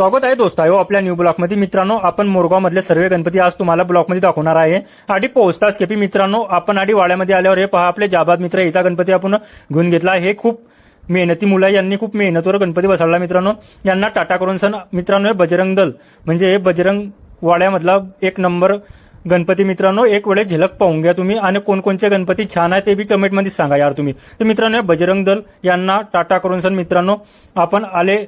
स्वागत आहे दोस्तायो आपल्या न्यू ब्लॉकमध्ये. मित्रांनो, आपण मोरगाव मधले सर्व गणपती आज तुम्हाला ब्लॉकमध्ये दाखवणार आहे. आधी पोहोचताच केपी मित्रांनो, आपण आधी वाड्यामध्ये आल्यावर हे पहा, आपले जाबाद मित्र याचा गणपती आपण घेऊन घेतला. हे खूप मेहनती मुलं, यांनी खूप मेहनतीवर गणपती बसवला मित्रांनो. यांना टाटा करून सण मित्रांनो, हे बजरंग दल म्हणजे हे बजरंग वाड्यामधला एक नंबर गणपती मित्रांनो. एक वेळेस झलक पाहून घ्या तुम्ही, आणि कोणकोणचे गणपती छान आहे ते बी कमेंटमध्ये सांगा यार तुम्ही. तर मित्रांनो, हे बजरंग दल यांना टाटा करून सण मित्रांनो आपण आले.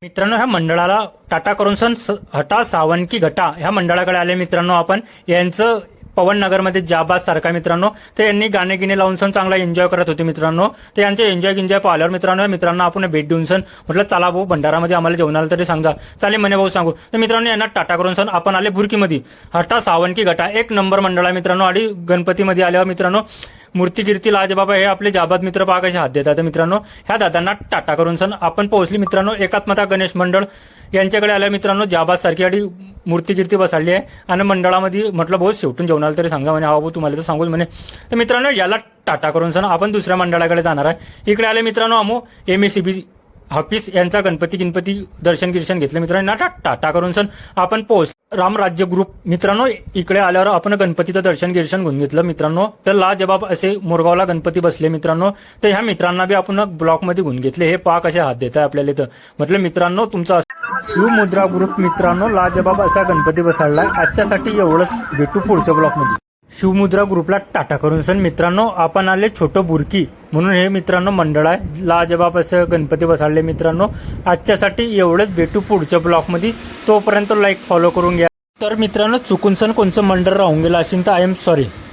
मित्रांनो, ह्या मंडळाला टाटा करून सण हटा सावन की घटा ह्या मंडळाकडे आले मित्रांनो आपण. यांचं पवन नगरमध्ये जाबाज सारखा मित्रांनो, ते यांनी गाणे गिणे लावून सण चांगला एन्जॉय करत होते मित्रांनो. ते यांचे एन्जॉय पाहिल्यावर मित्रांनो, मित्रांना आपण भेट देऊन सण म्हटलं चला भाऊ भंडारामध्ये आम्हाला जेवणाला तरी सांगा. चालेल म्हणे भाऊ सांगू. तर मित्रांनो, यांना टाटा करून सण आपण आले बुरकीमध्ये. हटा सावन की घटा एक नंबर मंडळ आहे मित्रांनो. आणि गणपतीमध्ये आल्यावर मित्रांनो मूर्ती कीर्ती लाजबाबा हे आपले जाबाद मित्र पहा कसे हात देतात मित्रांनो. ह्या दादांना टाटा करून सण आपण पोहोचली मित्रांनो. एकात्मता गणेश मंडळ यांच्याकडे आल्या मित्रांनो. जाबाद सारखी आणि मूर्ती कीर्ती बसवली आहे. आणि मंडळामध्ये म्हटलं बहुत शेवटून जेवणाला तरी सांगा म्हणे. हा भाऊ तुम्हाला तर सांगूच म्हणे. तर मित्रांनो, याला टाटा करून सण आपण दुसऱ्या मंडळाकडे जाणार आहे. इकडे आले मित्रांनो अमो MACB हाफिस यांचा गणपती दर्शन घेतलं मित्रांनो. टाटा करून सण आपण पोहोच रामराज्य ग्रुप मित्रांनो. इकडे आल्यावर आपण गणपतीचं दर्शन घेऊन घेतलं मित्रांनो. तर लाजबाब असे मोरगावला गणपती बसले मित्रांनो. तर ह्या मित्रांना बी आपण ब्लॉकमध्ये घेऊन घेतले. हे पहा कसे हात देत आहे आपल्याला. तर म्हटलं मित्रांनो, तुमचा शिवमुद्रा ग्रुप मित्रांनो लाजबाब असा गणपती बसवलाय. आजच्यासाठी एवढंच, भेटू पुढच्या ब्लॉकमध्ये. शिवमुद्रा ग्रुपला टाटा करून सण मित्रांनो आपण आले छोटं बुरकी म्हणून हे मित्रांनो मंडळ आहे. लाजबाब असं गणपती बसवले मित्रांनो. आजच्यासाठी एवढंच, भेटू पुढच्या ब्लॉकमध्ये. तोपर्यंत लाईक फॉलो करून घ्या. तर मित्रांनो, चुकून सण कोणचं मंडळ राहून गेलं असेल तर आय एम सॉरी.